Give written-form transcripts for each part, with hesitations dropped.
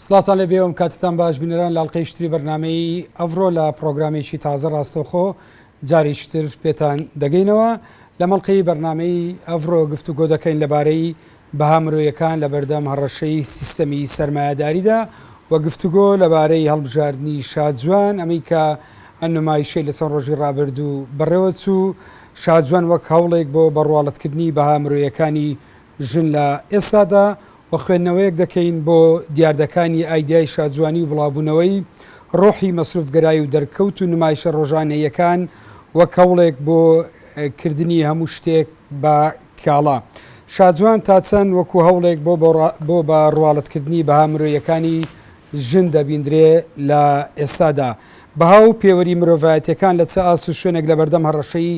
سڵاتان لە بێوم کاتتان باش بینەران لاڵقەی شتری بەرنامەی ئەڤڕۆ لە پرۆگرامێکی تازە ڕاستەوخۆ جاریشتر پێتان دەگەینەوە لە مەڵقەی بەرنامەی ئەڤڕۆ گفتوگۆ دەکەین لەبارەی بەها مرۆیەکان لە بەردەم هەڕەشەی سیستەمی سەرمایەداریدا و گفتوگۆ لەبارەی هەڵبژاردننی شادجوان ئەمەی کە ئەنمایشەی لەسەر ڕۆژی ڕابردوو بەڕێوە چوو شادجوان وەک هەوڵێک بۆ بەڕواڵەتکردنی بەها مرۆیەکانی ژن لە ئێستادا و خوێندنەوەیەک دەکەین بۆ دیاردەکانی ئایدیای شادجوانی و بڵاوبوونەوەی ڕۆحی مەسروفگەرایی و دەرکەوت و نمایشە ڕۆژانەیەکان وەک هەوڵێک بۆ کردنی هەموو شتێک بە کاڵا. شادجوان تا چەند وەکو هەوڵێک بۆ بە ڕواڵەتکردنی بەها مرۆیەکانی ژن دەبیندرێ لە ئێستادا. بەها و پێوەری مرۆڤایەتیەکان لە چه ئاست و شوێنێک لە بەردەم هەڕەشەی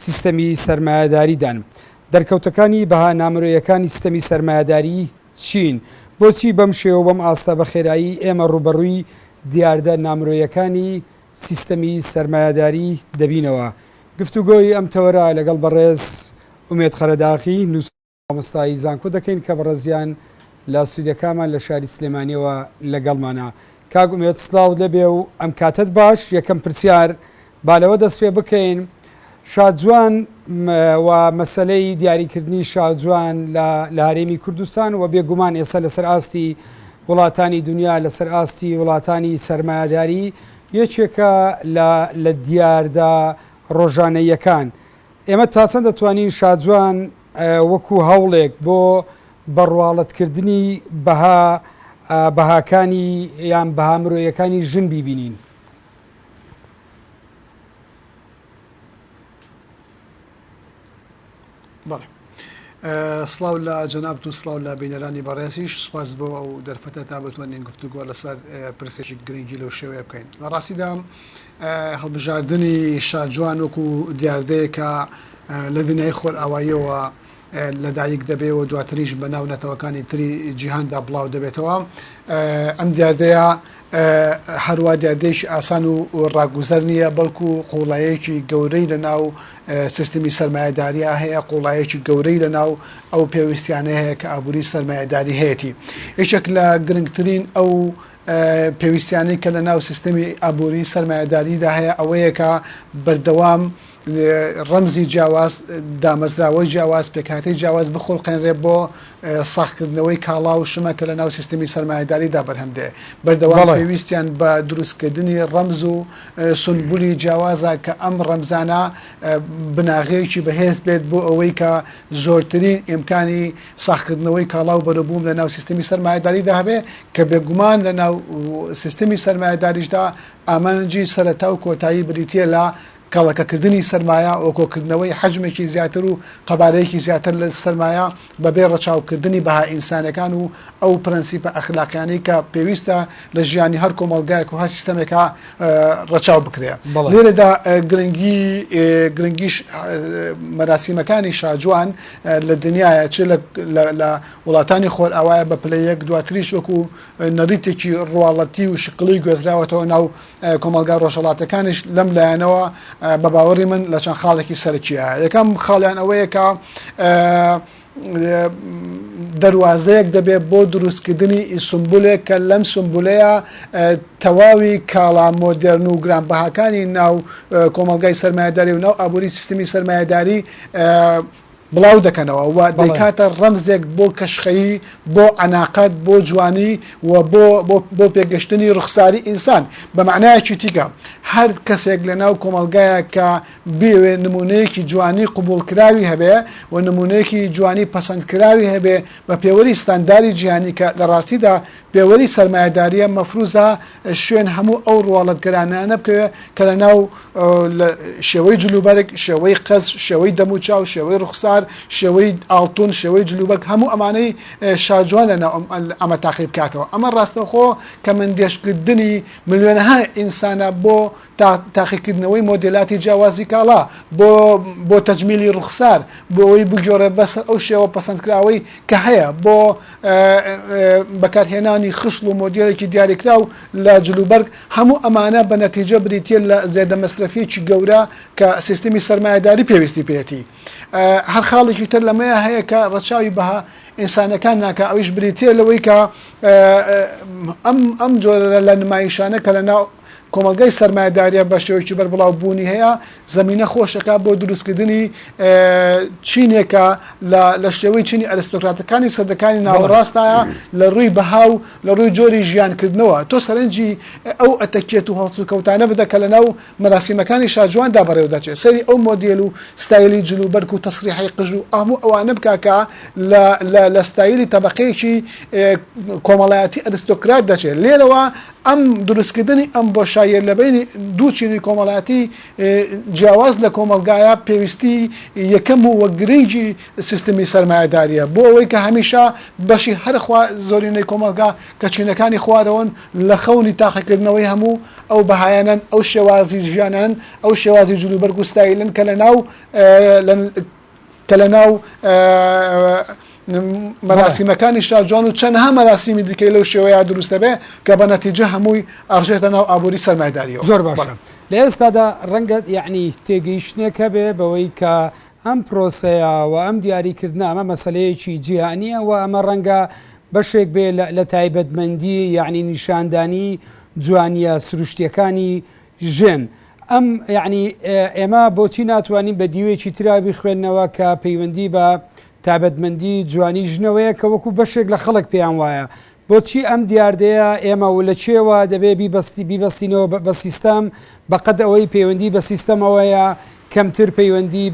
سیستەمی سەرمایەداریدان. دەرکەوتەکانی بەها نامرۆیەکانی سیستەمی سەرمایەداری چین؟ بۆچی بەم شێوە بەم ئاستا بە خێرایی ئێمە ڕوبەڕووی دیاردە نامرۆیەکانی سیستەمی سەرمایەداری دەبینەوە؟ گفتوگۆی ئەم تەوەرە لەگەڵ بەڕێز ئومێد خەرەداغی نووسمۆستایی زانکۆ دەکەین کە بەڕێزیان لە سوودەکانمان لە شاری سلێمانیەوە لەگەڵمانە. کاک ئومێد سڵاو دەبێ و ئەم کاتت باش. یەکەم پرسیار بالەوە دەست پێ بکەین. شادجوان و مەسلەی دیاریکردنی شادجوان لە هەرێمی کوردستان و بێگومان ئێستا لەسەر ئاستی وڵاتانی دنیا لەسەر ئاستی وڵاتانی سەرمایەداری یەکێکە لە دیاردا ڕۆژانەیەکان. ئێمە تاچەند دەتوانین شادجوان وەکو هەوڵێک بۆ بەڕواڵەتکردنی بەهاکانی یان بەها مرۆیەکانی ژن بیبینین؟ سڵاو لە جەنابەت و سڵاو لە بینەرانی بەڕێزیش سوپاس بۆ ئەو دەرفەتە تا بتوانین گفتوگۆ لەسەر پرسێکی گرنگی لەو شێوەیە بکەین. لە ڕاستیدا هەڵبژاردننی شادجوان وەکو دیاردەیەکە لە دنیای خۆرئاواییەوە لەدایک دەبێەوە دواتریش بە ناو نەتەوەکانی تری جیهاندا بڵاو دەبێتەوە. ئەم دیاردەیە هەروە دیاردەیەکی ئاسان و ڕاگوزەر نییە، بەڵکو قوڵایەکی گەورەی لە ناو سیستمی سەرمایەداریە هەیە، قوڵایەکی گەورەی لە ناو ئەو پێویستیانە هەیە کە ئابووری سەرمایەداری هەیەی. یەکێک لە گرنگترین ئەو پێویستیانەی کە لە ناو سیستمی ئابووری سەرمایەداریدا هەیە ئەوەیە کە بەردەوام ڕەمزی جیاواز، دامەزراوەی جیاواز، پێکهاتەی جیاواز بخۆڵقێنرێ بۆ ساختکردنەوەی کاڵا و شمەکە لە ناو سیستمی سەرمایەداریدا بەرهەمدێ. بەردەوام پێویستیان بە دروستکردنی ڕەمز و سنبولی جیاوازە کە ئەم ڕەمزانە بناغەیەکی بەهێز بێت بۆ ئەوەی کە زۆرترین ئیمکانی ساختکردنەوەی کاڵا و بەرەبووم لە ناو سیستمی سەرمایەداریدا هەبێ، کە بێگومان لە ناو سیستمی سەرمایەداریشدا ئامانجی سەرەتا و کۆتایی بریتیە لە کاڵەکەکردنی سەرمایە و کۆکردنەوەی حەجمێکی زیاتر و قەبارەیەکی زیاتر لە سەرمایە بەبێ ڕەچاوکردنی بەها ئینسانەکان و ئەو پرەنسیپە ئەخلاقیانەی کە پێویستە لە ژیانی هەر کۆمەڵگایەک و هەر سیستەمێکە ڕەچاو بکرێ. لێرەدا گرنگیش مەراسیمەکانی شادجوان لە دنیاە چ لە وڵاتانی خۆرئاوایە بە پلەیەک دواتریش وەکو نەریتێکی ڕواڵەتی و شقڵی گوێزراوەتەوە ناو کۆمەلگا ڕۆژهەڵاتەکانیش لەم لایەنەوە بە باوەڕی من لە چەند خاڵێکی سەرکیە. یەکەم خاڵیان ئەوەیە کە دەواازەیەک دەبێت بۆ دروستکردنی سمبولێک کە لەم سمبولەیە تەواوی کاڵا مۆدرن و گرانبەهاکانی ناو کۆمەلگای سەرمایەداری و ناو ئابووری سیستمی سەرمایەداری بڵاو دەکەنەوە و دەکاتە ڕەمزێک بۆ کەشخەیی، بۆ عناقەت، بۆ جوانی و بۆ پێگەشتنی ڕوخساری ئینسان. بە معنایەکی تیکە هەر کەسێک لە ناو کۆمەلگایە کە بێوێ نمونەیەکی جوانی قبولکراوی هەبێ و نمونەیەکی جوانی پەسەندکراوی هەبێ بە پێوەری ستانداری جیهانی کە لە ڕاستیدا پێوەری سەرمایەداریە مەفروزە شوێن هەموو ئەو ڕواڵەتگەرانانە بکەوێ کە لە ناو شێوەی جلوبەرێک، شێوەی قەز، شێوەی دەموچاو، شێوەی ڕوخسار، شێوەی ئاڵتون، شێوەی جلوبەرگ، هەموو ئەمانەی شادجوان لە ناو ئەمە تاقیب بکاتەوە. ئەمە ڕاستەوخۆ کە مندێشکردنی ملیۆنەها ئینسانە بۆ تاقیکردنەوەی مۆدێلاتی جیاوازی کاڵا، بۆ تەجمیلی ڕوخسار، بۆ ئەوەی بگۆڕێ بەسەر ئەو شێوە پەسەندکراوەی کە هەیە، بۆ بەکارهێنانی خشل و مۆدیلێکی دیاریکراو لە جلوبەرگ. هەموو ئەمانە بە نەتیجە بریتە لە زێدە مەسرەفیەکی گەورە کە سیستمی سەرمایەداری پێویستی پێێتی. هەر خاڵێکی تر لەمەیە هەیە کە ڕەچاوی بەها ئینسانەکان ناکە ئەویش بریتێ لەوەی کە ئەم جۆرە لە نمایشانە کە لە ناو کۆمەلگای سەرمایه‌داریە بە شێوەیەکی بەربڵاو بوونی هەیە زەمینە خۆشەکە بۆ دروستکردنی چینێکە لە شێوەی چینی ئەرستۆکراتەکانی سەردەکانی ناوەڕاستایە لە ڕووی بەهاو لە ڕووی جۆری ژیانکردنەوە تۆ سەرنجی ئەو ئەتەکێت و هەڵسوکەوتانە بدە کە لەناو مەراسیمەکانی شاجواندا بەڕێوە دەچێت سەری ئەو مۆدێل و ستایلی جلوبەرگ و تەسریحی قژ و هەموو ئەوانە بکاکە لە ستایلی تەبەقەیەکی کۆمەڵایەتی ئەرستۆکرات دەچێت لێرەوە ئەم دروستکردنی ئەم بۆشاییە لە بینی دوو چینی کۆمەڵایەتی جیاواز لە کۆمەلگایە پێویستی یەکەم و وە گرنگی سیستمی سەرمایه‌داریە بۆ ئەوەی کە هەمیشە بەشی هەرخوا زۆرینەی کۆمەلگا کە چینەکانی خوارەوەن لە خەونی تاقیکردنەوەی هەموو ئەو بەهایەنن ئەو شێوازی ژیانن ئەو شێوازی جلوبەرگ و ستایلن کە لە ناو مەراسیمەکانی شاجوان و چەندها مەراسیمی دیکەی لەو شێوەیە دروستە بێ کە بە نەتیجە هەمووی ئەڕژێتە ناو ئابووری سەرمایه‌داریەوە. زۆر باشە لە ئێستادا ڕەنگە یعنی تێگەیشتنێکە بێ بەوەی کە ئەم پرۆسەیە و ئەم دیاریکردن ئەمە مەسلەیەکی جیهانیە و ئەمە ڕەنگە بەشێک بێ لە تایبەتمەندی یعنی نیشاندانی جوانیە سروشتیەکانی ژن. ئەم یعنی ئێمە بۆچی ناتوانین بە دیوێکی ترابی خوێندنەوە کە پەیوەندی بە تایبەتمەندی جوانی ژنەوەیە کە وەکو بەشێک لە خەڵک پێیان وایە بۆچی ئەم دیاردەیە ئێمە و لە چێوە دەبێ بیبەستینەوە بە سیستەم بەقەد ئەوەی پەیوەندی بە سیستەمەوەیە کەمتر پەیوەندی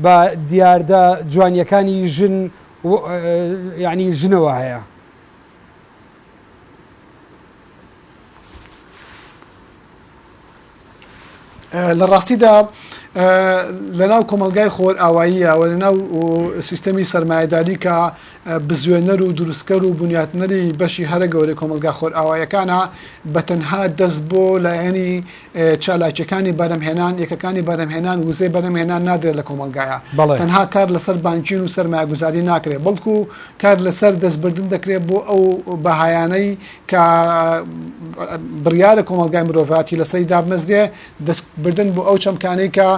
بە دیاردە جوانیەکانی ژن یعنی ژنەوە هەیە. لە ڕاستیدا لەناو کۆمەلگای خۆر ئاواییە و لەناو سیستەمی سەرمایه‌داری کە بزوێنەر و دروستکەر و بنیاتنەری بەشی هەرە گەورەی کۆمەلگا خۆر ئاوایەکانە بە تەنها دەست بۆ لایەنی چالاکیەکانی بەرەمهێنان یەکەکانی بەرەمهێنان وزەی بەرەمهێنان نادرێت لە کۆمەلگایە تەنها کار لەسەر بانکین و سەرمایه‌گوزاری ناکرێت بەڵکو کار لەسەر دەستبردن دەکرێت بۆ ئەو بەهایانەی کە بڕیارە کۆمەلگای مرۆڤاتی لەسەری دابمەزرێ دەستبردن بۆ ئەو چەمکانەی کە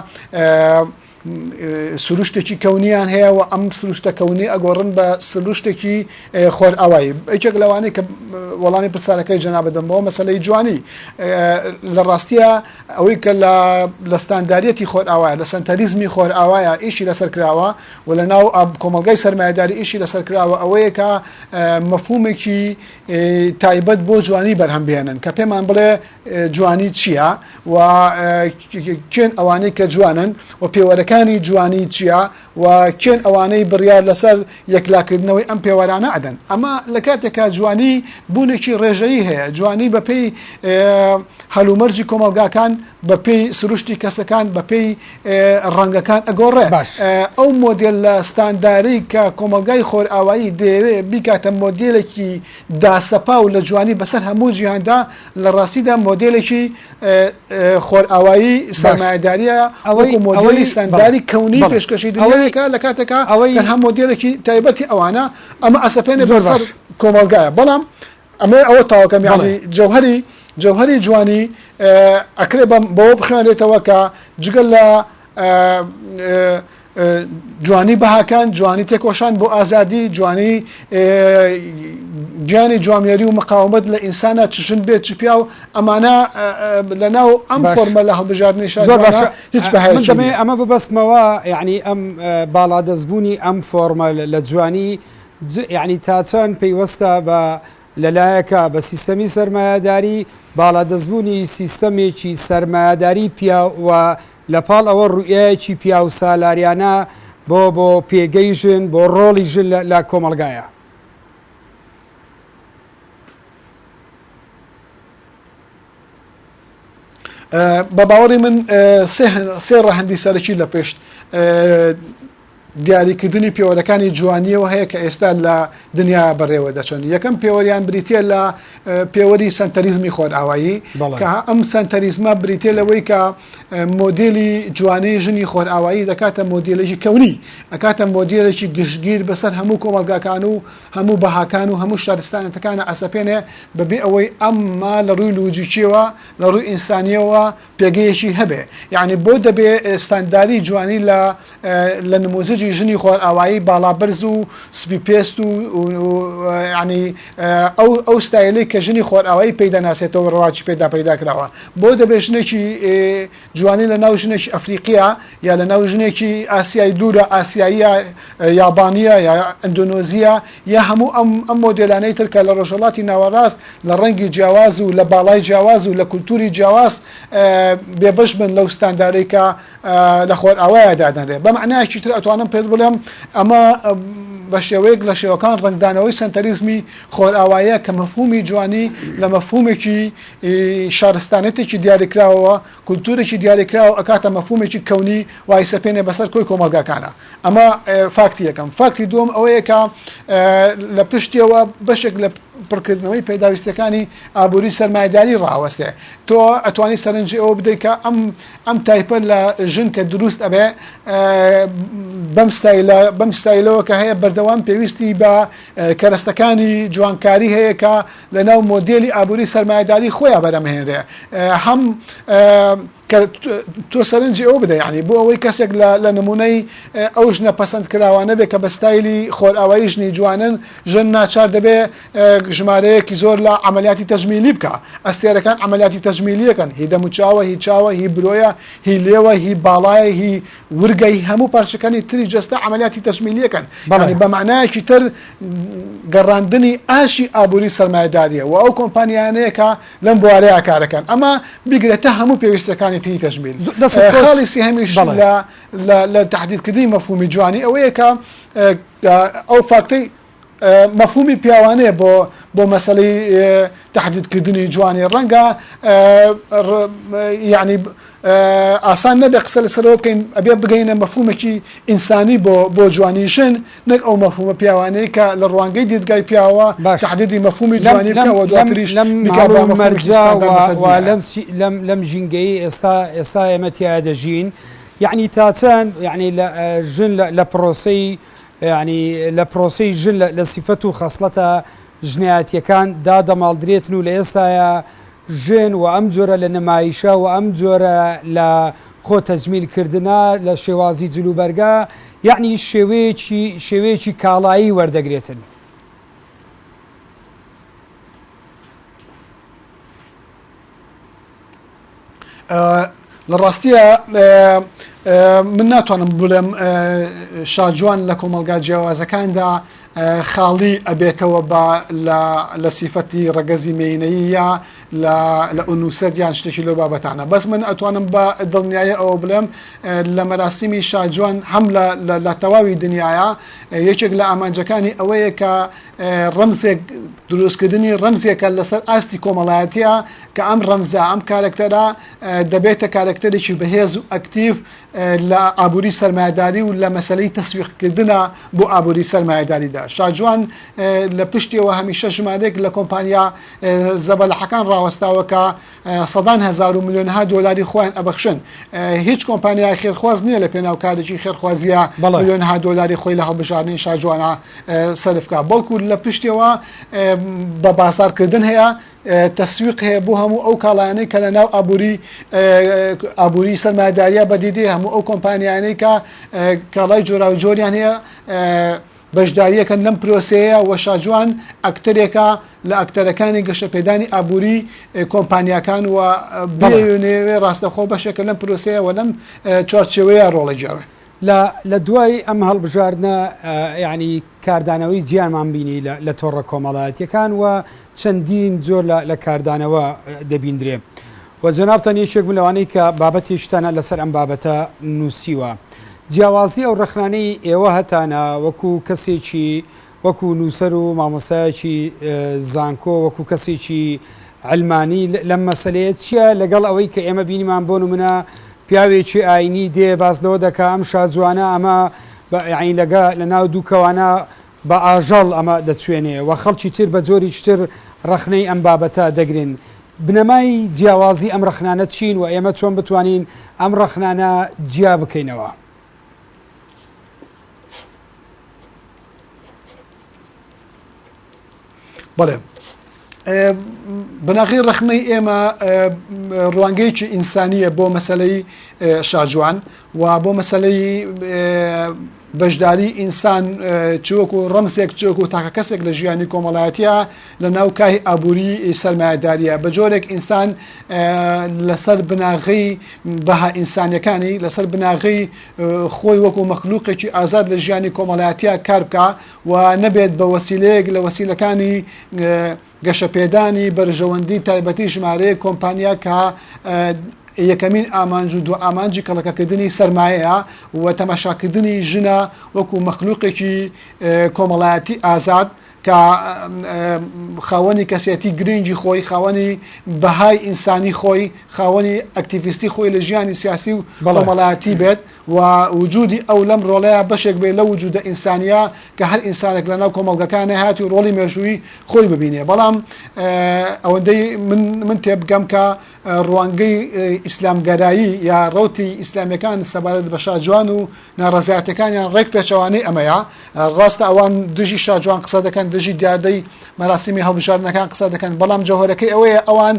سروشتێکی کەونیان هەیە و ئەم سروشتە کەونی ئەگۆڕن بە سروشتێکی خۆر ئاوایی یەکێک لەوانەیە کە وەڵامی پرسیارەکەی جەناب دەمەوە مەسەلەی جوانی لە ڕاستیە ئەوەی کە لە ستانداریەتی خۆر ئاوایە لە سنتەریزمی خۆر ئاوایە ئیشی لەسەر کراوە و لە ناو کۆمەلگای سەرمایه‌داری ئیشی لەسەر کراوە ئەوەیە کە مەفهومێکی تایبەت بۆ جوانی بەرهەم بێنن کە پێمان بڵێ جوانی چییە و کێن ئەوانەی کە جوانن و پێوەرەکانی جوانی چییە و کێن ئەوانەی بڕیار لەسەر یەکلاکردنەوەی ئەم پێوەرانە ئەدەن ئەمە لە کاتێکە جوانی بوونێکی ڕێژەیی هەیە جوانی بەپێی هەلومەرجی کۆمەلگاکان بەپێی سروشتی کەسەکان بەپێی ڕەنگەکان ئەگۆڕێ ئەو مۆدێل لە ستانداری کە کۆمەلگای خۆر ئاوایی دەیەوێت بیکاتە مۆدێلێکی داسەپا و لە جوانی بەسەر هەموو جیهاندا لە ڕاستیدا مۆدێلێکی خۆر ئاوایی سەرمایه‌داریە وەکو مۆدێلی ستانداری کەونی پێشکەشی دنیاەکە لە کاتێکە تەنها مۆدێلێکی تایبەتی ئەوانە ئەمە ئەسەپێنێ بەسەر کۆمەلگایە بەڵام ئەمە ئەوە تاواکەم یعنی جەوهەری جوانی ئەکرێ بەوە بخوێنرێتەوە کە جگەل لە جوانی بەهاکان جوانی تێکۆشان بۆ ئازادی جوانی گیانی جوامێری و مقاومەت لە ئینسانە چشن بێت چ پیا و ئەمانە لە ناو ئەم فۆرمە لە هەڵبژاردننی شانە هیچ بەهێ ئەمە ببەستمەوە یعنی ئەم باڵادەستبوونی ئەم فۆرمە لە جوانی یعنی تا چەند پەیوەستە بە لەلایەکە بە سیستەمی سەرمایه‌داری باڵادەستبوونی سیستەمێکی سەرمایه‌داری پیاوە لە پاڵ ئەوە ڕوئەیەکی پیا و سالاریانە بۆ پێگەی ژن بۆ ڕۆڵی ژن لە کۆمەلگایە. بە باوەڕی من سێ ڕەهەندی سەرەکی لە پێش دیاریکردنی پێوەرەکانی جوانیەوە هەیە کە ئێستا لە دنیا بەڕێوە دەچن یەکەم پێوەریان بریتە لە پێوەری سنتەریزمی خۆر ئاوایی کە ئەم سنتەریزمە بریتێ لەوەی کە مۆدیلی جوانەی ژنی خۆرئاوایی دەکاتە مۆدیلێکی کەونی ئەکاتە مۆدیلێکی گشتگیر بەسەر هەموو کۆمەلگاکان و هەموو بەهاکان و هەموو شارستانەتەکانە ئەسەپێنێ بەبێ ئەوەی ئەمما لە ڕووی لوجیکیەوە لە ڕووی ئینسانیەوە پێگەیەکی هەبێ یعنی بۆ دەبێ ستانداری جوانی لە نموزجی ژنی خۆرئاوایی باڵابرز و سپی پێست و ینی ئەو ستایلی کە ژنی خۆرئاوایی پێداناسێتەوە ڕواکی پێدا کراوە بۆ دەبێ ژنێکی جوانی لە ناو ژنێکی ئەفریقیا یا لە ناو ژنێکی ئاسیای دوورە ئاسیاییە یابانیە یا ئەندۆنۆزیە یا هەموو ئەم مۆدلانەی ترکە لە ڕۆژهڵاتی ناوەڕاست لە ڕەنگی جیاواز و لە باڵای جیاواز و لە کولتوری جیاواز بێبش بن لەو ستاندارەی کە لە خۆرئاوایە دادەنرێ بە معنایەکی تر ئەتوانم پێت بڵێم ئەمە بە شێوەیەک لە شێوەکان ڕنگدانەوەی سنتەریزمی خۆرئاوایە کە مەفهومی جوانی لە مەفهومێکی شارستانێتێکی دیاریکراوەوە کولتورێکی دیاریکراوە ئەکاتە مەفهومێکی کەونی وای سەپێنێ بەسەر کۆی کۆمەلگاکانە ئەمە فاکتی یەکەم فاکتی دووەم ئەوەیە کە لە پشتیەوە بەشێک لە پڕکردنەوەی پێداویستەکانی ئابووری سەرمایه‌داری ڕاوەستێ تۆ ئەتوانی سەرنجی ئەوە بدەیت کە ئەم تایپە لە ژن کە دروست ئەبێ بەم ستایلەوە کە هەیە بەردەوام پێویستی بە کەرەستەکانی جوانکاری هەیە کە لە ناو مۆدیلی ئابووری سەرمایه‌داری خۆیان بەرەمهێنرێ هەم تۆ سەرنجی ئەو بدە ینی بۆ ئەوەی کەسێک لە نمونەی ئەو ژنە پەسەند کراوانە بێ کە بە ستایلی خۆرئاوایی ژنی جوانن ژن ناچار دەبێ ژمارەیەکی زۆر لە عملیاتی تەژمیلی بکە ئەستێرەکان عملیاتی تەژمیلیەکەن هی دەموچاوە هی چاوە هی برۆیە هی لێوە هی باڵایە هی ورگەی هەموو پارچەکانی تری جەستە عملیاتی تەژمیلیەکەن ینی بە معنایەکی تر گەڕاندنی ئاشی ئابووری سەرمایه‌داریە و ئەو کۆمپانیانەیە کە لەم بوارەیە کارەکەن ئەمە بیگرێتە هەموو پێویستەکانی تی تەژمیل خاڵی سێهەمیش لە تحدیدکردنی مەفهومی جوانی ئەوەیە کە ئەو فاکتەی مەفهومی پیاوانەیە بۆ مەسەلەی تحدیدکردنی جوانی ڕەنگە یعنی ئاسان نەبێ قسە لەسەرەوە بکەین ئەبێ بگەینە مەفهومێکی ئینسانی بۆ جوانیشن نەک ئەو مەفهومە پیاوانەیە کە لە ڕوانگەی دیدگای پیاوە تحدیدی مەفهومی جوانی بکەوە دواتریش لەم ژینگەی ئێستا ئێمە تیا دەژین یعنی تا چەند یعنی ژن لە پرۆسەی یعنی لە پرۆسەی ژن لە سیفەت و خەسڵەتە ژنایەتیەکان دادەماڵدرێتن و لە ئێستاە ژن و ئەم جۆرە لە نمایشە و ئەم جۆرە لە خۆ تەجمیلکردنە لە شێوازی جلوبەرگە یعنی شێوەیەکی کاڵایی وەردەگرێتن لە ڕاستیە من ناتوانم بڵێم شاجوان لە کۆمەلگا جیاوازەکاندا خاڵی ئەبێتەوە لە سیفەتی ڕەگەزی مێینەیی یا لە ئونوسەت یان شتێکی لەو بابەتانە بەس من ئەتوانم بە دڵنیایە ئەوە بڵێم لە مەراسیمی شاجوان هەم لە تەواوی دنیاە یەکێک لە ئامانجەکانی ئەوەیە کە ڕەمزێک دروستکردنی ڕەمزێکە لەسەر ئاستی کۆمەڵایەتیە کە ئەم ڕەمزە ئەم کارکتەرە دەبێتە کارکتەرێکی بەهێز و ئەکتیڤ لە ئابووری سەرمایه‌داری و لە مەسەلەی تەسویقکردنە بۆ ئابووری سەرمایه‌داریدا شاجوان لە پشتیەوە هەمیشە ژمارەیەک لە کۆمپانیا زەبەلەحەکان ڕاوەستاوە کە سەدان هەزار و ملیۆنها دۆلاری خۆیان ئەبەخشن هیچ کۆمپانیای خێرخواز نییە لە پێناوکارێکی خێرخوازیە ملیۆنها دۆلاری خۆی لە هەڵبژاردننی شاجوانە سەرفکە بەڵکو لە پشتیەوە بە بازارکردن هەیە تەسویق هەیە بۆ هەموو ئەو کاڵانەی کە لە ناو ئابووری سەرمایه‌داریە بەدیدی هەموو ئەو کۆمپانیانەی کە کاڵای جۆرا و جۆریان هەیە بەشداریەکەن لەم پرۆسەیە و شاجوان ئەکتەرێکە لە ئەکتەرەکانی گەشەپێدانی ئابووری کۆمپانیاکان و بێنێوێ ڕاستەخۆ بەشێکە لەم پرۆسەیە و لەم چوارچێوەیە ڕۆڵەجێڕێ لە دوای ئەم هەڵبژاردنە یعنی کاردانەوەی گیانمان بینی لە تۆڕە کۆمەڵایەتیەکان و چەندین جۆر لە کاردانەوە دەبیندرێ و جەنابتان یەکێک لەوانەی کە بابەتێشتانە لەسەر ئەم بابەتە نووسیوە جیاوازی ئەو ڕخنانەی ئێوە هەتانە وەکو کەسێکی وەکو نووسەر و مامۆسایەکی زانکۆ وەکو کەسێکی علمانی لەم مەسەلەیە چییە لەگەڵ ئەوەی کە ئێمە بینیمان بۆ نمونە پیاوێکی ئاینی دێ بازلەوە دەکە ئەم شاجوانە ئەمە عین لەگە لە ناو دووکەوانە بە ئاژەڵ ئەمە دەچوێنێ و خەڵکی تر بە جۆری تر ڕخنەی ئەم بابەتە دەگرن بنەمای جیاوازی ئەم ڕخنانە چین و ئێمە چۆن بتوانین ئەم ڕخنانە جیا بکەینەوە؟ بەڵێ بناغی ڕخنەی ئێمە ڕوانگەیەکی ئینسانیە بۆ مەسلەی شاجوان و بۆ مەسلەی بەشداری ئینسان چوەکو ڕەمزێک چۆکو تاکە کەسێک لە ژیانی کۆمەڵایەتیە لە ناو کای ئابووری سەرمایه‌داریە بە جۆرێک ئینسان لەسەر بناغی بەها ئینسانیەکانی لەسەر بناغی خۆی وەکو مەخلووقێکی ئازاد لە ژیانی کۆمەڵایەتیە کار بکە و نەبێت بە وەسیلەیەک لە وەسیلەکانی گەشەپێدانی بەرژەوەندی تایبەتی ژمارەیە کۆمپانیا کە یەکەمین ئامانج و دو ئامانجی کەڵەکەکردنی سەرمایەیە و تەماشاکردنی ژنە وەکو مەخلووقێکی کۆمەڵایەتی ئازاد کە خاوەنی کەسێتی گرنگی خۆی خاوەنی بەهای ئینسانی خۆی خاوەنی ئەکتیڤیستی خۆی لە ژیانی سیاسی و کۆمەڵایەتی بێت و وجودی ئەو لەم ڕۆڵەیە بەشێک بێت لە وجودە ئینسانیا کە هەر ئینسانێک لە ناو کۆمەڵگەکانە هاتی و ڕۆڵی مێژووی خۆی ببینێ بەڵام ئەوەندەی من تێبگەم کە ڕوانگەی ئیسلامگەرایی یا ڕوتی ئیسلامیەکان سەبارەت بە شاجوان و ناڕەزایەتەکانیان ڕێک پێچەوانەی ئەمەیە ڕاستە ئەوان دژی شاجوان قسە دەکەن دژی دیاردەی مەراسیمی هەڵبژاردنەکان قسە دەکەن بەڵام جەوهەرەکەی ئەوەیە ئەوان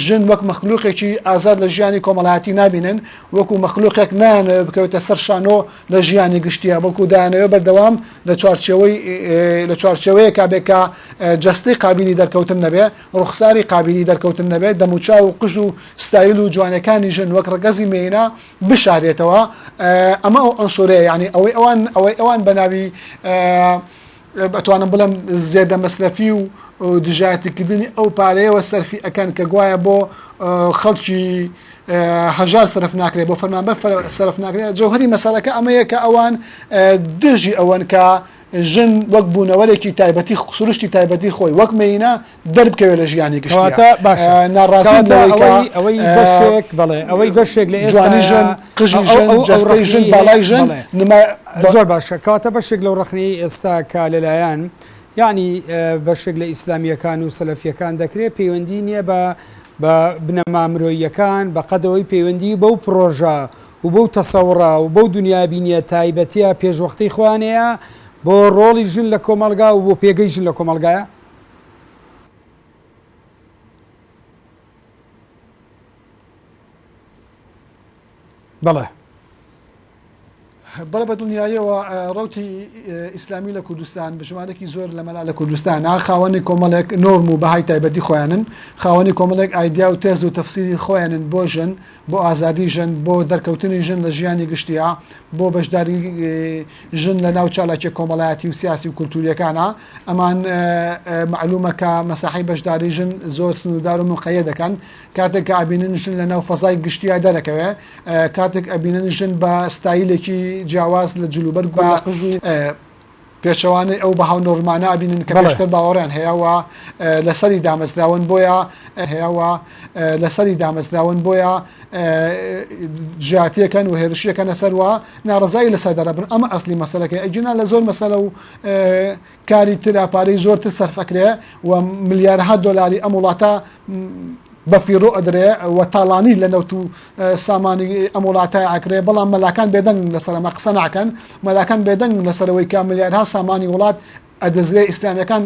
ژن وەک مەخلووقێکی ئازاد لە ژیانی کۆمەڵایەتی نابینن وەکو مەخلووقێک نانەوێت بکەوێتە سەر شانۆ لە ژیانی گشتیە بەڵکو دایانەوێت بەردەوام لە چوارچێوەیە کابێکە جەستەی قابلی دەرکەوتن نەبێ ڕوخساری قابلی دەرکەوتن نەبێت دەموچاو و قژ و ستایل و جوانەکانی ژن وەک ڕگەزی مێنە بشارێتەوە ئەمە ئەو ئەنسۆرەیە یعنی ئەوەی ئەوان بەناوی ئەتوانم بڵم زێدە مەسرەفی و دژایەتیکردنی ئەو پارەیەوە سەرفی ئەکەن کە گوایە بۆ خەڵکی هەژار سەرف ناکرێت بۆ فەرمانبەر سەرف ناکرێت جەوهەری مەسەلەکە ئەمەیە کە ئەوان دژی ئەوەن کە ژن وەک بوونەوەرێکی تایبەتی سروشتی تایبەتی خۆی وەک مێینە دەربکەوێت لە ژیانی گشتیە ناڕازی ئەوەی بەشێک بڵێ ئەوەی بەشێک لە ئێستا ژن قژی ژن جەستەی ژن باڵای ژن زۆر باشە کاتە بەشێک لەو ڕخنەی ئێستا کا لەلایەن یعنی بەشێک لە ئیسلامیەکان و سەلەفیەکان دەکرێت پەیوەندی نییە بە بنەما مرۆییەکان بە قەدەوەی پەیوەندی بەو پرۆژە و بەو تەسەوڕە و بەو دنیابینیە تایبەتیە پێشوەختەی خوانەیە بۆ ڕۆڵی ژن لە کۆمەلگا و بۆ پێگەی ژن لە کۆمەلگایە بەڵێ بەڵێ بە دڵنیاییەوە ڕوتی ئیسلامی لە کوردستان بژمارێکی زۆر لە مەلا لە کوردستان خاوەنی کۆمەڵێک نۆرم و بەهای تایبەتی خۆیانن خاوەنی کۆمەڵێک ئایدیا و تێز و تەفسیری خۆیانن بۆ ژن بۆ ئازادی ژن بۆ دەرکەوتنی ژن لە ژیانی گشتیە بۆ بەشداری ژن لە ناو چالاکی کۆمەڵایەتی و سیاسی و کولتوریەکانە ئەمان معلومە کە مەساحی بەشداری ژن زۆر سنوودار و مقەیە دەکەن کاتێک کە ئەبینن ژن لە ناو فەزای گشتیە دەرەکەوێت کاتێک ئەبینن ژن بە ستایلێکی جیاواز لە جلوبەر بە پێچەوانەی ئەو بەهاو نۆرمانە ئەبینن کە پێشتر باوەڕیان هەیەوە لەسەری دامەزراون بۆیە هەیەوە لەسەری دامەزراون بۆیە ژاتیەکەن و هێرشیەکەنە سەرەوە ناڕزایی لەسەر دەرەبن ئەمە ئەسلی مەسەلەکە ئەجینا لە زۆر مەسەلە و کاری تراپارەی زۆرتر سەرفەکرێ و ملیارها دۆلاری ئەم وڵاتە بەفیڕۆ ئەدرێ و تاڵانی لە نەوت و سامانی ئەم وڵاتای ئاکرێ بەڵام مەلاکان بێدەنگ لەسەرمە قسە ناکەن مەلاکان بێدەنگ لەسەرەوەی کا ملیارها سامانی وڵات ئەدەزرێ ئیسلامیەکان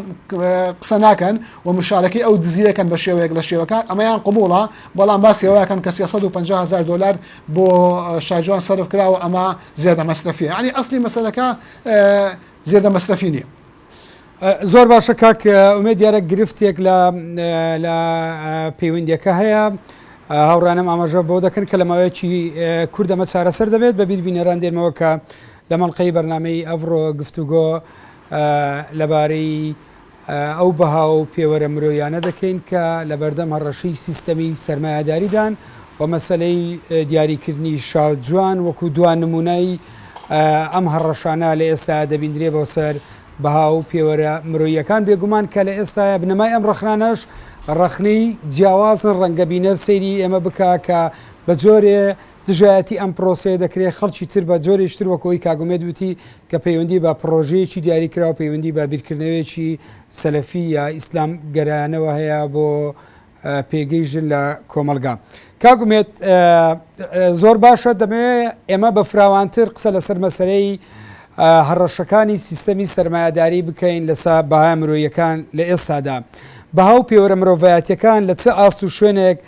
قسە ناکەن و مشارەکەی ئەو دزیەکەن بە شێوەیەک لە شێوەکان ئەمەیان قبوڵە بەڵام باسیەوەیەکەن کە 350,000 دلار بۆ شاجوان سەرف کراوە ئەمە زیادە مەسرەفیە ینی ئەسلی مەسەلەکە زیادە مەسرەفی نییە. زۆر باشە کاک ئومێد دیارە گرفتێک لە پەیوەندیەکە هەیە هاوڕانم ئاماژە بۆ دەکەن کە لە ماوەیەکی کورد ئەمە چارەسەر دەبێت بە بیر بینەران دێنمەوە کە لە مەڵقەی بەرنامەی ئەڤڕۆ گفتوگۆ لەبارەی ئەو بەها و پێوەرە مرۆیانە دەکەین کە لە بەردەم هەڕەشەی سیستەمی سەرمایهداریدان و مەسەلەی دیاریکردنی شاجوان وەکو دوان نمونای ئەم هەڕەشانە لە ئێستا دەبیندرێ بۆ سەر بەها و پێوەرە مرۆییەکان بێگومان کە لە ئێستاە بنەمای ئەم ڕخنانەش ڕخنەی جیاوازن ڕەنگەبینەر سەیری ئێمە بکە کە بە جۆرێ دژایەتی ئەم پرۆسەیە دەکرێت خەڵکی تر بە جۆرێشتر وەکەوەی کاگومێت وتی کە پەیوەندی بە پرۆژەیەکی دیاریکراوە پەیوەندی بە بیرکردنەوەیەکی سەلەفی یا ئیسلام گەرایانەوە هەیە بۆ پێگەیژن لە کۆمەلگا. کاگومێت زۆر باشە دەمەوێت ئێمە بە فراوانتر قسە لەسەر مەسەرەی هەڕەشەکانی سیستەمی سەرمایه‌داری بکەین لەسەر بەهای مرۆییەکان لە ئێستادا. بەهاو پێوەرە مرۆڤایەتیەکان لە چ ئاست و شوێنێک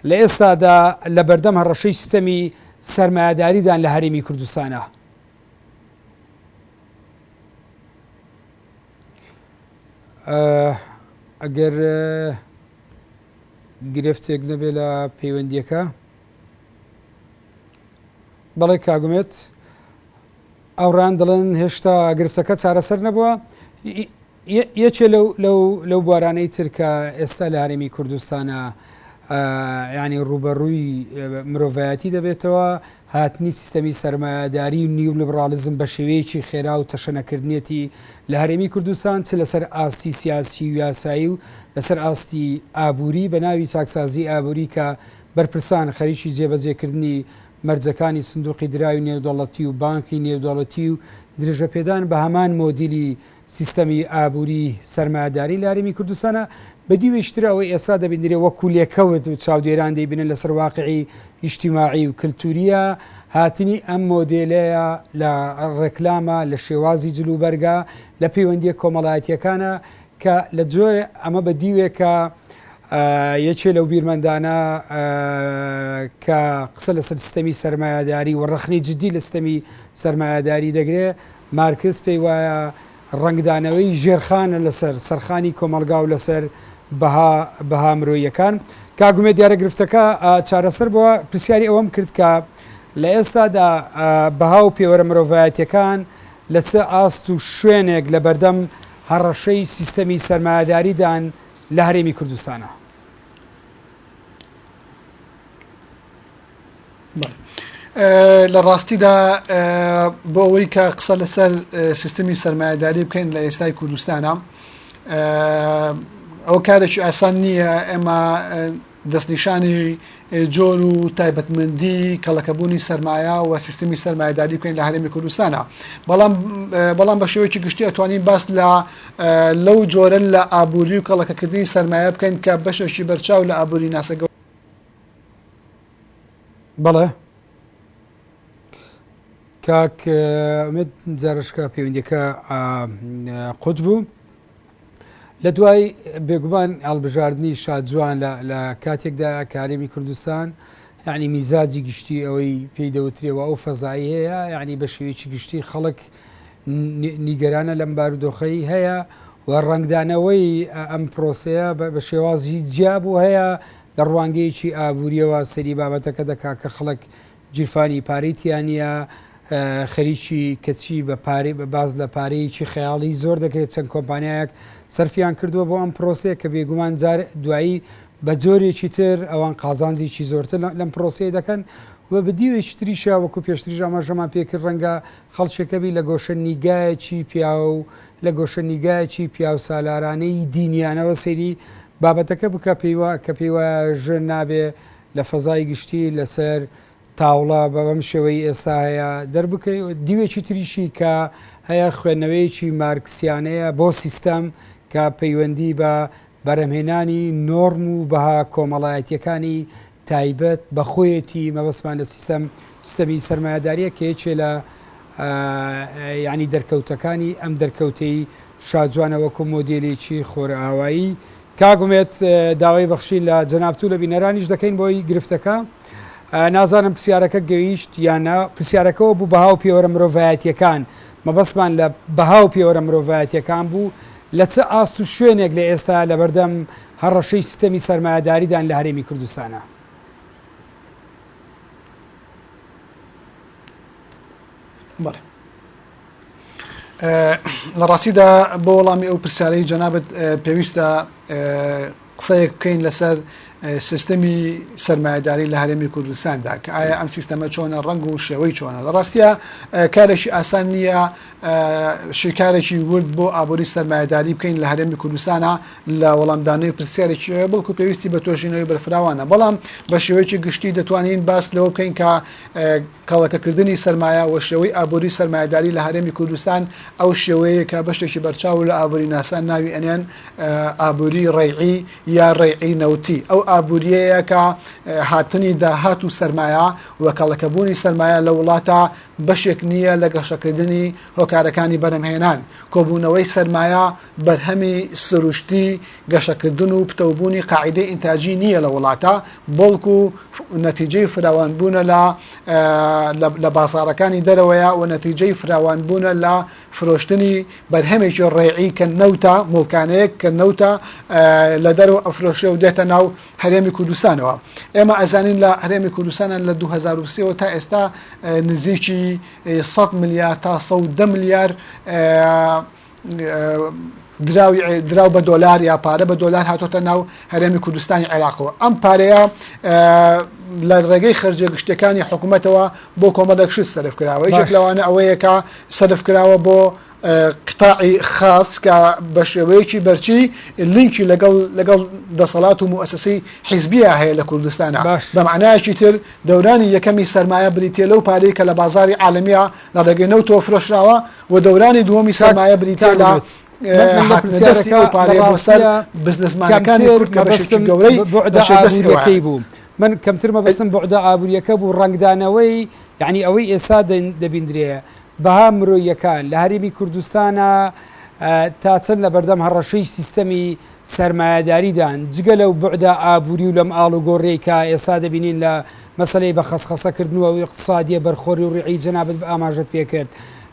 لە ئێستادا لە بەردەم هەڕەشەی سیستەمی سەرمایه‌داریدان لە هەرێمی کوردستانە. ئەگەر گرفتێک نەبێ لە پەیوەندیەکە بەڵێ کاگومێت ئەوڕان دەڵێن هێشتا گرفتەکە چارەسەر نەبووە. یەکێ لەو بوارانەی ترکە ئێستا لە هەرێمی کوردستانە ینی ڕوبەڕووی مرۆڤایەتی دەبێتەوە هاتنی سیستەمی سەرمایه‌داری و نیو لیبرالیزم بە شێوەیەکی خێرا و تەشەنەکردنیەتی لە هەرێمی کوردستان چ لەسەر ئاستی سیاسی و یاسایی و لەسەر ئاستی ئابووری بە ناوی چاکسازی ئابووری کە بەرپرسان خەریکی جێبەجێکردنی مەرجەکانی سندوقی دراوی نێودەوڵەتی و بانکی نێودەوڵەتی و درێژە پێدان بە هەمان مۆدیلی سیستەمی ئابووری سەرمایه‌داری لە هەرێمی کوردستانە بەدیوێشترەوەی ئێستا دەبینرێ وەکو لێکەوت و چاودێران دەیبنن لەسەر واقعی ئیجتیماعی و کللتوریە هاتنی ئەم مۆدێلەیە لە ڕێکلامە لە شێوازی جلوبەرگا لە پەیوەندیە کۆمەڵایەتیەکانە کە لە جۆ ئەمە بە دیوێکە یەکێ لەو بیرمەندانە کە قسە لەسەر سیستەمی سەرمایه‌داری و ڕەخنەی جدی لە سیستەمی سەرمایه‌داری دەگرێت. مارکس پێی وایە ڕنگدانەوەی ژێرخانە لەسەر سەرخانی کۆمەلگا و لەسەر بەها مرۆییەکان. کاگومێت دیارە گرفتەکە چارەسەر بووە پرسیاری ئەوەم کرد کە لە ئێستادا بەها و پێوەرە مرۆڤایەتیەکان لە چ ئاست و شوێنێک لە بەردەم هەڕەشەی سیستەمی سەرمایه‌داریدان لە هەرێمی کوردستانە. لە ڕاستیدا بۆ ئەوەی کە قسە لەسەر سیستەمی سەرمایه‌داری بکەین لە ئێستای کوردستانە ئەو کارێکی ئاسان نییە. ئێمە دەستنیشانی جۆر و تایبەتمەندی کەڵەکەبوونی سەرمایە و سیستەمی سەرمایه‌داری بکەین لە هەرێمی کوردستانە. بەڵام بە شێوەیەکی گشتی ئەتوانین باس لەو جۆرە لە ئابووری و کەڵەکەکردنی سەرمایە بکەین کە بەشێکی بەرچاو لە ئابووری ناسەگە. بەڵێ کاک ئەمێت جارشکە پەیوەندیەکە قوت بوو لە دوای بێگومان هەڵبژاردننی شادجوان لە کاتێکدا کارێمی کوردستان یعنی میزاجی گشتی ئەوەی پێی دەوترێەوە ئەو فەزایی هەیە یعنی بە شێوەیەکی گشتی خەڵک نیگەرانە لەم بارودۆخەی هەیە و ڕنگدانەوەی ئەم پرۆسەیە بە شێوازی جیابوو هەیە لە ڕوانگەیەکی ئابوووریەوە سەری بابەتەکە دەکا کە خەڵک جیرفانی پارەیتیانە خەریکی کەچی بە باز لە پارەیەکی خەیاڵی زۆر دەکرێت چەند کۆمپانیایەک سەرفیان کردووە بۆ ئەم پرۆسەیە کە بێگومان دوایی بە جۆرێکی تر ئەوان قازانجێکی زۆرتر لەم پرۆسەیە دەکەن و بەدیوێکی تریشە وەکو پێشتریژ ئاماژەمان پێکرد ڕەنگە خەڵچێکەبی لە گۆشە نیگایەکی پیا و لە گۆشە نیگایەکی پیا و سالارانەی دینیانەوە سەیری بابەتەکە بکە کە پێی وایە ژن نابێ لە فەزای گشتی لەسەر تاوڵە بەم شێوەی ئێستا هەیە دەربکەی. دیوێکی تریشی کە هەیە خوێندنەوەیکی مارکسیانەیە بۆ سیستەم کە پەیوەندی بە بەرەمهێنانی نۆرم و بەها کۆمەڵایەتیەکانی تایبەت بە خۆیەتی مەبەستمان لە سیستەمی سەرمایه‌داریە کە یەکێ لە ینی دەرکەوتەکانی ئەم دەرکەوتەی شادجوانە وەکو مۆدێلێکی خۆرئاوایی. کاگومێت داوای بەخشین لە جەنابتوو لە بینەرانیش دەکەین بۆی گرفتەکە. نازانم پرسیارەکە گەویشت یانە پرسیارەکەەوە بوو بەها و پێوەرە مرۆڤایەتیەکان مەبەستمان لە بەها و پێوەرە مرۆڤایەتیەکان بوو لە چه ئاست و شوێنێک لە ئێستا لە بەردەم هەڕەشەی سیستەمی سەرمایه‌داریدان لە هەرێمی کوردستانە. بەڵێ لە ڕاستیدا بۆ وەڵامی ئەو پرسیارەی جەنابەت پێویستە قسەیەک بکەین لەسەر سیستەمی سەرمایه‌داری لە هەرێمی کوردستاندا کە ئایا ئەم سیستەمە چۆنە ڕەنگ و شێوەی چۆنە. لە ڕاستیە کارێکی ئاسان نییە شکارێکی ورد بۆ ئابووری سەرمایه‌داری بکەین لە هەرێمی کوردستانە لە وەڵامدانەوەی پرسیارێکی بەڵکو پێویستی بە تۆژینەوەی بەرفراوانە. بەڵام بە شێوەیەکی گشتی دەتوانین باس لەوە بکەین کە کەڵەکەکردنی سەرمایە و شێوەی ئابووری سەرمایه‌داری لە هەرێمی کوردستان ئەو شێوەیە کە بەشێکی بەرچاو لە ئابووری ناسان ناوی ئەنێن ئابووری ڕێیعی یا ڕێیعی نەوتی. ئەو ئابوووریەیە کە هاتنی داهات و سەرمایە و کەڵەکەبوونی سەرمایە لە وڵاتە بەشێک نییە لە گەشەکردنی هۆکارەکانی بەرهەمهێنان. کۆبوونەوەی سەرمایە بەرهەمی سروشتی گەشەکردن و پتەوبوونی قاعدەی ئینتاجی نییە لە وڵاتە، بەڵکو نەتیجەی فراوانبوونە لە بازارەکانی دەرەوەیە و نەتیجەی فراوانبوونە لە فرۆشتنی بەرهەمێکی ڕێعی کە نەوتە مڵکانەیەک کە نەوتە لە دەرەوە ئەفرۆشێ و دێتە ناو هەرێمی کوردستانەوە. ئێمە ئەزانین لە هەرێمی کوردستانە لە 2023 تا ئێستا نزیکی 100 ملیار تا 110 ملیار دراو بە دۆلار یا پارە بە دۆلار هاتۆتە ناو هەرێمی کوردستانی عێراقەوە. ئەم پارەیە لە ڕێگەی خەرجە گشتەکانی حکوومەتەوە بۆ کۆمەڵێکشت سەرف کراوە. یەک لەوانە ئەوەیە کە سەرف کراوە بۆ قتاعی خاص کە بە شێوەیەکی بەرچی لینکی لەگەڵ دەسەڵات و موسسەی حیزبیە هەیە لە کوردستانە. بە معنایەکی تر دەورانی یەکەمی سەرمایە بریتێ لەو پارەی کە لە بازاری عالمیە لە ڕێگەی نەوتەوە فرۆشراوە و دەورانی دووەمی سەرمایە بریتێ لە دەستی ئەو پارەیە بۆ سەر بزنسمانەکانی کورد کە بەشێکی گەورەی بەشێدەستەکەی بوو. من کەمتر مەبەستم بۆعدا ئابوووریەکە بوو ڕنگدانەوەی یعنی ئەوەی ئێستا دەبیندرێ بەها مرۆیەکان لە هەرێمی کوردستانە تا چەند لە بەردەم هەڕەشەی سیستەمی سەرمایەداریدان جگە لەو بۆعدا ئابووری و لەم ئاڵ و گۆڕێکە ئێستا دەبینین لە مەسلەی بە خەسخەسەکردنەوە و اقتصادیە بەرخۆری و ڕێعی جەنابەت ئاماژەت پێکرد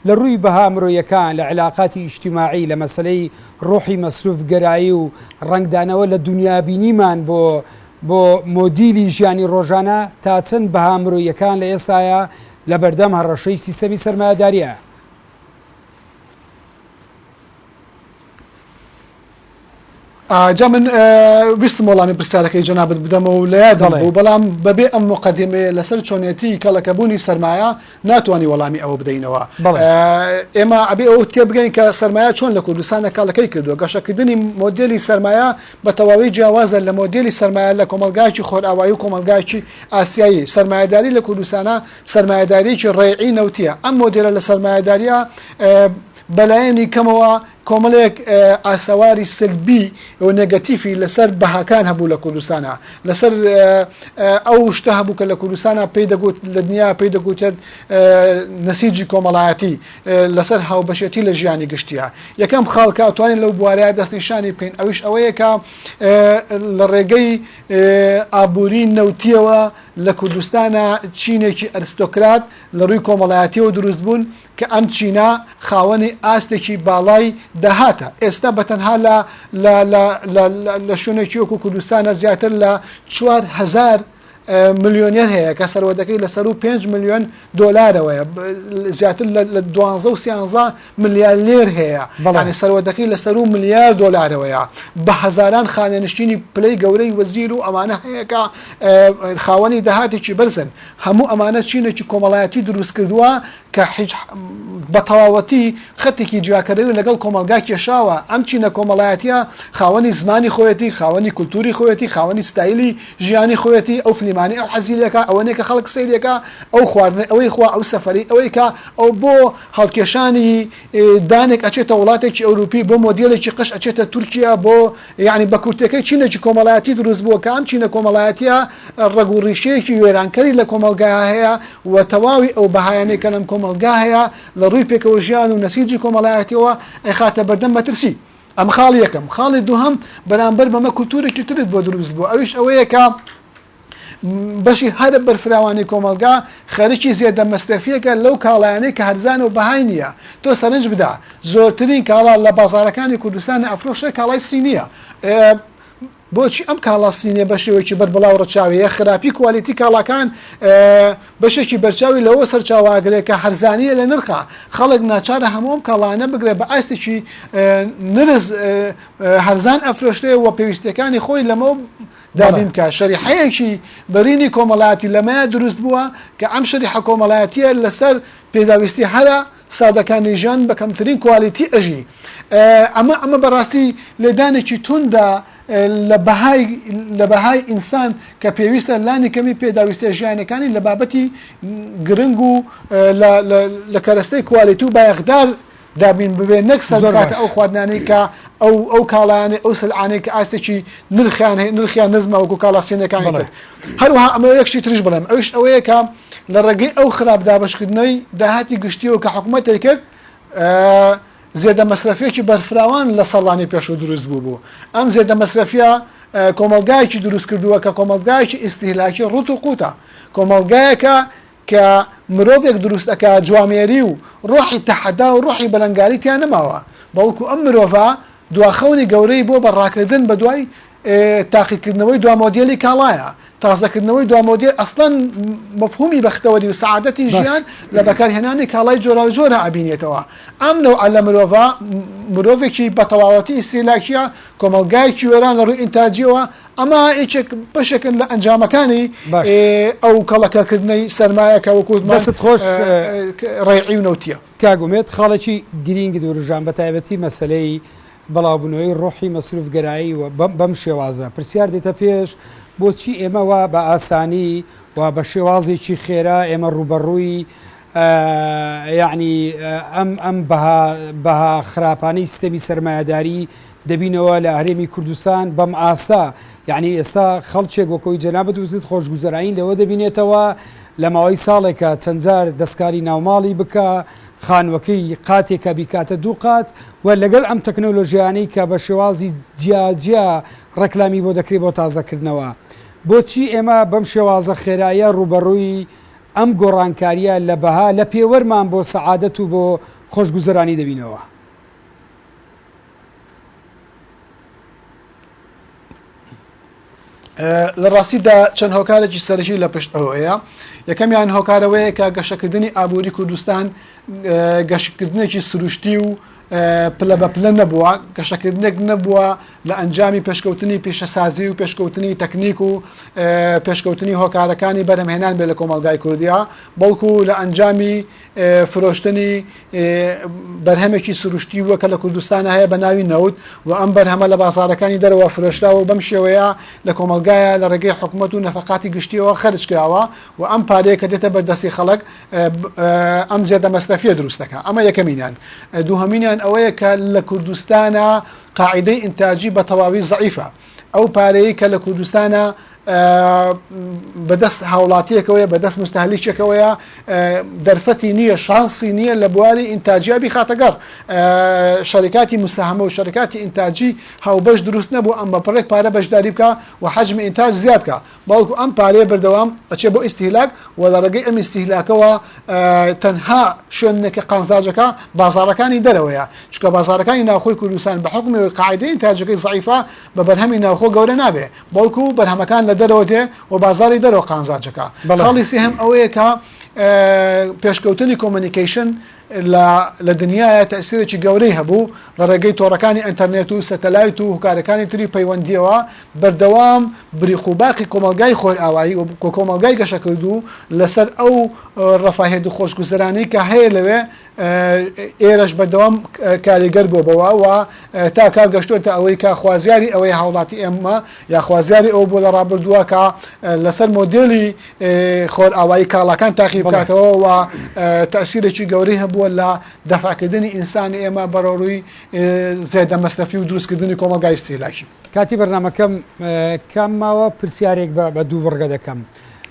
لە ڕووی بەها مرۆیەکان لە علااقاتی ئیجتیماعی لە مەسلەی ڕۆحی مەسروف گەرایی و ڕنگدانەوە لە دنیابینیمان بۆ مۆدیلی ژیانی ڕۆژانە تا چەند بەها مرۆیەکان لە ئێستاە لە بەردەم هەڕەشەی سیستەمی سەرمایەداریە. جا من ویستم وەڵامی پرسیارەکەی جەنابەت بدەمەوە و لە یادم بوو، بەڵام بەبێ ئەم مقدمەیە لەسەر چۆنێتی کەڵەکەبوونی سەرمایە ناتوانانی وەڵامی ئەوە بدەینەوە. ئێمە ئەبێ ئەوە تێ بگەین کە سەرمایە چۆن لە کوردستانە کاڵەکەی کردووە. گەشەکردنی مۆدێلی سەرمایە بە تەواوی جیاوازە لە مۆدێلی سەرمایە لە کۆمەلگایکی خۆرئاوایی و کۆمەلگایکی ئاسیایی. سەرمایەداری لە کوردستانە سەرمایەداریی ڕێعی نەوتیە. ئەم مۆدێلە لە سەرمایەداریە بەلایەنی کەمەوە کۆمەڵێک ئاسەواری سلبی و نێگەتیفی لەسەر بەهاکان هەبوو لە کوردستانە، لەسەر ئەو شتە هەبوو کە لە کوردستانە پێی دەگوت لە دنیا پێی دەگوتێت نسیجی کۆمەڵایەتی لەسەر هاوبەشێتی لە ژیانی گشتیە. یەکەم خاڵکە ئەتوانین لەو بوارەیە دەستنیشانی بکەین ئەوش ئەوەیە کە لە ڕێگەی ئابووری نەوتیەوە لە کوردستانە چینێکی ئەرستۆکرات لە ڕووی کۆمەڵایەتیەوە دروست بوون کە ئەم چینە خاوەنی ئاستێکی باڵای داهاتە. ئێستا بەتەنها لە شوێنێکی وەکو کوردستانە زیاتر لە 4,000 ملیۆنێر هەیە کە سەرۆدەکەی لەسەر و 5 ملیۆن دۆلارەوەیە، زیاتر لە 12 و 13 ملیاردێر هەیە، یعنی سەرۆدەکەی لەسەر و ملیار دۆلارەوەیە. بە هەزاران خانێنشتینی پلەی گەورەی وەزیر و ئەمانە هەیە کە خاوەنی داهاتێکی بەرزن. هەموو ئەمانە چینێکی کۆمەڵایەتی دروست کردووە کە بە تەواوەتی خەتێکی جیاکەرەوی لەگەڵ کۆمەلگا کێشاوە. ئەم چینە کۆمەڵایەتیە خاوەنی زمانی خۆیەتی، خاوەنی کولتوری خۆیەتی، خاوەنی ستایلی ژیانی خۆیەتی، ئەو فلیمانی ئەو حەزیلەکە ئەوەنێ کە خەڵک سەیرێکە، ئەو خواردنە ئەوەی خوا، ئەو سەفەری ئەوەی کە ئەو بۆ هەڵکێشانی دانێک ئەچێتە وڵاتێکی ئەوروپی، بۆ مۆدیلێکی قش ئەچێتە تورکیا، بۆ یعنی بە کورتەکەی چینێکی کۆمەڵایەتی دروست بووە کە ئەم چینە کۆمەڵایەتیە ڕێگوڕیشەیەکی وێرانکەری لە کۆمەلگا هەیە و تەواوی ئەو بەهایانەی کە لەم کۆمەلگا هەیە لە ڕووی پێکەوە ژیان و نەسیجی کۆمەڵایەتیەوە ئەخاتە بەردەم مەترسی. ئەم خاڵی یەکەم. خاڵی دووهەم بەرامبەر بەمە کولتورێکی ترت بۆ دروست بوو، ئەویش ئەوەیە کە بەشی هەرە بەرفراوانی کۆمەلگا خەریکی زیێدە مەسرەفیەکە لەو کاڵایانەی کە هەرزان و بەهای نییە. تۆ سەرنج بدا زۆرترین کاڵا لە بازارەکانی کوردستان ئەفرۆشە کاڵای سینیە. بۆچی ئەم کاڵا سینێ بە شێوەیەکی بەربڵاو ڕەچاویە؟ خراپی کوالیتی کاڵاکان بەشێکی بەرچاوی لەوە سەرچاواگرێت کە هەرزانیە لە نرخە. خەڵک ناچارە هەموم کاڵانە بگرێت بە ئاستێکی نرز هەرزان ئەفرۆشتێ و پێویستەکانی خۆی لەمە دابین کە شەریحەیەکی بەرینی کۆمەڵایەتی لەمەیە دروست بووە کە ئەم شەریحە کۆمەڵایەتیە لەسەر پێداویستی هەرە سادەکانی ژیان بە کەمترین کوالیتی ئەژی. ئەمە بەڕاستی لێدانێکی توندا لە بەهای ئینسان کە پێویستە لانی کەمی پێداویستە ژیانەکانی لە بابەتی گرنگ و لە کەرەستەی کوالیتی و بایەخدار دابین ببێ نەک سەرکاتە ئەو خواردنانەی کە ئەو کاڵانێ ئەو سلعانەی کە ئاستێکی نرخیان نزمە وەکو کاڵا سێنەکانی تر هەروەها ئەمە یەکشی تریش بڵێم ئەوش ئەوەیە کە لە ڕێگەی ئەو خراپ دابەشکردنەوەی داهاتی گشتیەوە کە حکوومەتی کرد زێدە مەسرفێکی بەرفراوان لە سەڵانی پێشوو دروست بوو ئەم زێدە مەسرفیە کۆمەلگایکی دروست کردووە کە کۆمەلگایکی ئیستیهلاکی ڕوت و قوتە کۆمەلگایەکە کە مرۆڤێک دروست ئەکا جوامێری و ڕۆحی تەحەدا و ڕۆحی بەلەنگاریتیان نەماوە بەڵکو ئەم مرۆڤە دواخەونی گەورەی بۆ بەڕاکردن بە دوای تاقیکردنەوەی دوا مۆدێلی کاڵایە تازەکردنەوەی دوا مۆدێل ئەسڵەن مەفهومی بەختەوەری و سەعادەتی ژیان لە بەکارهێنانی کاڵای جۆرا و جۆرە ئەبینێتەوە ئەم نەوعە لە مرۆڤێکی بە تەواوەتی ئیستیهلاکیە کۆمەلگایکی وێران لە ڕووی ئینتاجیەوە ئەمە هیچێک بەشێکن لە ئەنجامەکانی ئەو کەڵەکەکردنەی سەرمایەکە وەکووتمان خۆش ڕێعی و نەوتیە کاگومێت خاڵێکی گرینگی دوورژان بە تایبەتی مەسلەی بەڵاوبوونەوەی ڕۆحی مەسروفگەرایی و بەم شێوازە پرسیار دێتە پێش بۆچی ئێمەوە بە ئاسانی و بە شێوازێکی خێرا ئێمە ڕوبەڕووی یعنی ئەم بەها خراپانەی سیستەمی سەرمایه‌داری دەبینەوە لە هەرێمی کوردستان بەم ئاستا یعنی ئێستا خەڵکێک وەکەوەی جەنابەت وتت خۆشگوزەرایی لەوە دەبینێتەوە لە ماوەی ساڵێکە چەند جار دەستکاری ناوماڵی بکە خانوەکەی قاتێکە بیکاتە دوو قات و لەگەڵ ئەم تەکنۆلۆژیانەی کە بە شێوازی جیاجیا ڕەکلامی بۆ دەکرێت بۆ تازەکردنەوە بۆچی ئێمە بەم شێوازە خێراییە ڕوبەڕووی ئەم گۆڕانکاریە لە بەها لە پێوەرمان بۆ سەعادەت و بۆ خۆشگوزەرانی دەبینەوە لە ڕاستیدا چەند هۆکارێکی سەرەکی لە پشت ئەوەیە یەکەمیان هۆکارەوەیە کە گەشەکردنی ئابووری کوردستان گەشتکردنێکی سروشتی و پلە بە پلە نەبووە گەشەکردنێک نەبووە لە ئەنجامی پێشکەوتنی پیشەسازی و پێشکەوتنی تەکنیک و پێشکەوتنی هۆکارەکانی بەرهەمهێنان بێ لە کۆمەلگای کوردیا بەڵکو لە ئەنجامی فرۆشتنی بەرهەمێکی سروشتی ووە کە لە کوردستانە هەیە بە ناوی نەوت و ئەم بەرهەمە لە بازارەکانی دەرەوە فرۆشراوە بەم شێوەیە لە کۆمەلگایە لە ڕێگەی حکوومەت و نەفەقاتی گشتیەوە خەرج کراوە و ئەم پارەیە کە دێتە بەردەستی خەڵک ئەم زێدە مەسرەفیە دروستەکە ئەمە یەکەمینیان دووهەمینیان ئەوەیە کە لە کوردستانە قاعدەی ئینتاجی بە تەواوی زەعیفە ئەو پارەیە کە لە کوردستانە بەدەست هاوڵاتیەکەوەیە بەدەست مستهلیکێکەوەیە دەرفەتی نییە شانسی نییە لە بواری ئینتاجیابی خاتەگەڕ شەریکاتی مساهمە و شەریکاتی ئینتاجی هاوبەش دروست نەبوو ئەم بەپڕێک پارە بەشداری بکە و حەجمی ئینتاج زیاد بکە باوکو ئەم پارەیە بەردەوام ئەچێ بۆ ئیستیهلاک و لە ڕێگەی ئەم ئیستیهلاکەوە تەنها شوێنێکی قانزاجەکە بازارەکانی دەرەوەیە چکە بازارەکانی ناوخۆی کوردستان بە حکمی قاعدەی ئینتاجەکەی زەعیفە بە بەرهەمی ناوخۆ گەورە نابێ باوکو بەرهەمەکان لە دەرەوە دێ و بازاری دەرەوە قانزاجەکە خاڵی سێهم ئەوەیە کە پێشکەوتنی کۆمونیکیشن لە دنیاە تەسیرێکی گەورەی هەبوو لە ڕێگەی تۆڕەکانی ئەتەرنێت و سەتەلایت و هۆکارەکانی تری پەیوەندیەوە بەردەوام بریقوباقی کۆمەلگای خۆر ئاوایی و کۆمەلگای گەشەکردو لەسەر ئەو ڕەفاهێت و خۆشگوزەرانی کە هەیە لەوێ ئێرەش بەردەوام کاریگەر بۆبەوە و تا کار گەشتوتە ئەوەی کە خوازیاری ئەوەی هاوڵاتی ئێمە یا خوازیاری ئەو بۆ لە ڕابردووە کە لەسەر مۆدێلی خۆر ئاوایی کاڵەکان تاقی بکاتەوە و تەسیرێکی گەورەی هەبووە لە دەفاکردنی ئینسانی ئێمە بەڕۆڕووی زێدە مەسرەفی و دروستکردنی کۆمەلگای ئیستیهلاکی کاتی بەرنامەکەم کام ماوە پرسیارێک بە دوو بڕگە دەکەم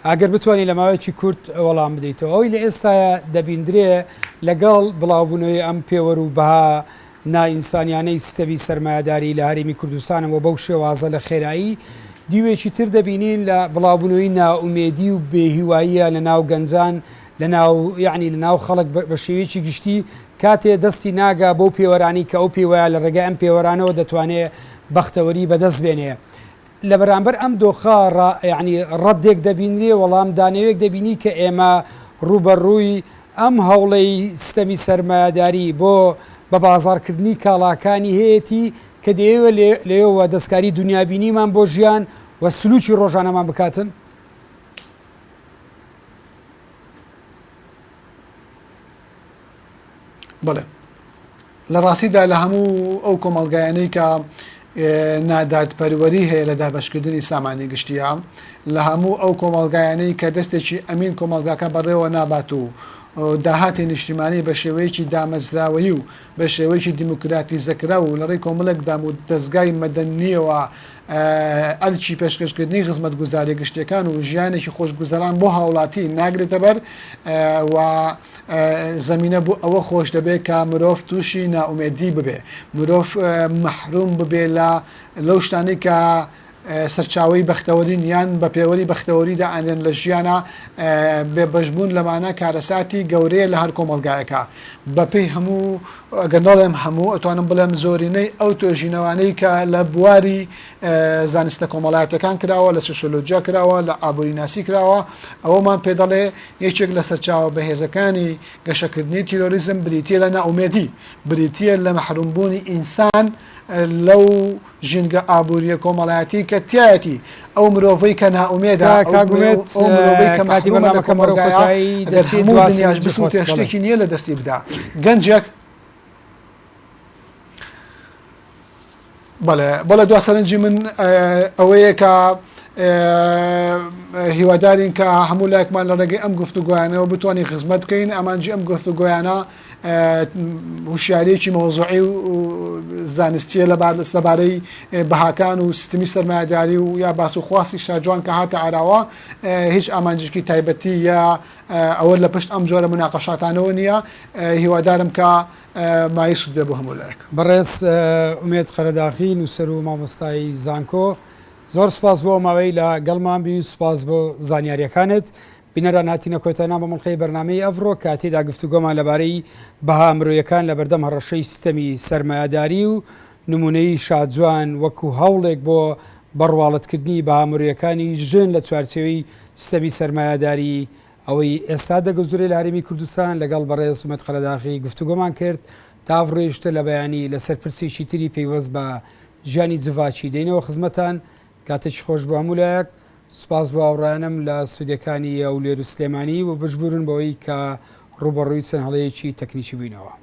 ئەگەر بتوانانی لە ماوەیەکی کورت وەڵام بدەیتەوە ئەوی لە ئێستاە دەبیندرێ لەگەڵ بڵاوبوونەوەی ئەم پێوەر و بەها نائینسانیانەی ستەوی سەرمایه‌داری لە هەرێمی کوردستانەوە بەو شێوازە لە خێرایی دیوێکی تر دەبینین لە بڵاوبوونەوەی ناومێدی و بێهیواییە لە ناو گەنجان لە ناو یعنی لە ناو خەڵک بە شێوەیەکی گشتی کاتێ دەستی ناگا بەو پێوەرانی کە ئەو پێوەیە لە ڕێگە ئەم پێوەرانەوە دەتوانێت بەختەوەری بەدەست بێنێ لە بەرامبەر ئەم دۆخە ینی ڕەدێک دەبینرێ وەڵام دانەوێک دەبینی کە ئێمە ڕوبەڕووی ئەم هەوڵەی سیستەمی سەرمایه‌داری بۆ بە بازارکردنی کاڵاکانی هەیەی کە دەیەوە لێەوە دەستکاری دنیابینیمان بۆ ژیان و سلوکی ڕۆژانەمان بکاتن بڵێ لە ڕاستیدا لە هەموو ئەو کۆمەلگایانەی کە نادادپەروەری هەیە لە دابەشکردنی سامانی گشتیە لە هەموو ئەو کۆمەلگایانەی کە دەستێکی ئەمین کۆمەلگاکە بەڕێوە نابات و داهاتی نیشتیمانی بە شێوەیەکی دامەزراوەی و بە شێوەیەکی دیموکراتی زەکرا و لەڕێی کۆمەڵێکدام و دەستگای مەدەنیەوە ئەلکی پێشکەشکردنی خزمەت گوزاری گشتەکان و ژیانێکی خۆشگوزەران بۆ هاوڵاتی ناگرێتە بەر و زمینە بوو ئەوە خۆش دەبێت کە مرۆڤ تووشی ناومێدی ببێ مرۆڤ مەحروم ببێ لەو شتانی کە سەرچاوی بەختەوەرین یان بە پێوەری بەختەوەریدا ئەنێن لە ژیانە بێ بەشبوون لەمانە کارەساتی گەورەیە لە هەر کۆمەلگایەکە بەپێی هەموو گەنداڵێم هەموو ئەتوانم بڵێم زۆرینەی ئەو تۆژینەوانەی کە لە بواری زانستە کۆمەڵایەتەکان کراوە لە سوسیۆلۆجیا کراوە لە ئابووریناسی کراوە ئەوەمان پێ دەڵێ یەکێک لە سەرچاوە بەهێزەکانی گەشەکردنی تیرۆریزم بریتیە لە ناومێدی بریتیە لە مەحرومبوونی ئینسان لەو ژینگە ئابوووریە کۆمەڵایەتی کە تایەتی ئەو مرۆڤەی کە ناومێدا دنیاش بسووت شتێکی نییە لە دەستی بدا گەنجێک بەڵێ دواسەرنجی من ئەوەیە کە هیوادارین کە هەموو لایەکمان لە ڕێگەی ئەم گفتوگویانەوە بتوانین خزمەت بکەین ئەمانجی ئەم گفتوگویانە هوشیارێکی مۆزوعی و زانستیە لەبارەی بەهاکان و سیستمی سەرمایه‌داری و یا باس و خواستی شاجوان کە هاتە ئاراوە هیچ ئامانجێکی تایبەتی یا ئەوە لە پشت ئەم جۆرە مناقەشاتانەوە نییە هیوادارم کە مای سود بێ بۆ هەموو لایەک بەڕێز ئومێد قەرەداخی نووسەر و مامۆستای زانکۆ زۆر سپاس بۆ ماوەی لە گەڵمان بی و سپاس بۆ زانیاریەکانت بینەران هاتینە کۆتەنا بە مڵقەی بەرنامەی ئەڤڕۆ کاتێدا گفتوگۆمان لەبارەی بەها مرۆیەکان لە بەردەم هەڕەشەی سیستەمی سەرمایه‌داری و نمونەی شادجوان وەکو هەوڵێک بۆ بەڕواڵەتکردنی بەها مرۆیەکانی ژن لە چوارچێوەی سیستەمی سەرمایه‌داری ئەوەی ئێستا دەگەزورێ لە هەرێمی کوردستان لەگەڵ بەڕێز ئومێد قەرەداخی گفتوگۆمان کرد تا ئەڤڕۆیشتە لە بەیانی لەسەر پرسێکی تری پەیوەست بە ژیانی جڤاچی دێنەوە خزمەتان کاتێکی خۆش بۆ هەموو لایەک سپاس بۆ ئاوڕانم لە سودەکانی ئەولێر و سلێمانی و بشبورن بەوەی کە ڕوبەڕووی چەند هەڵەیەکی تەکنیکی بووینەوە.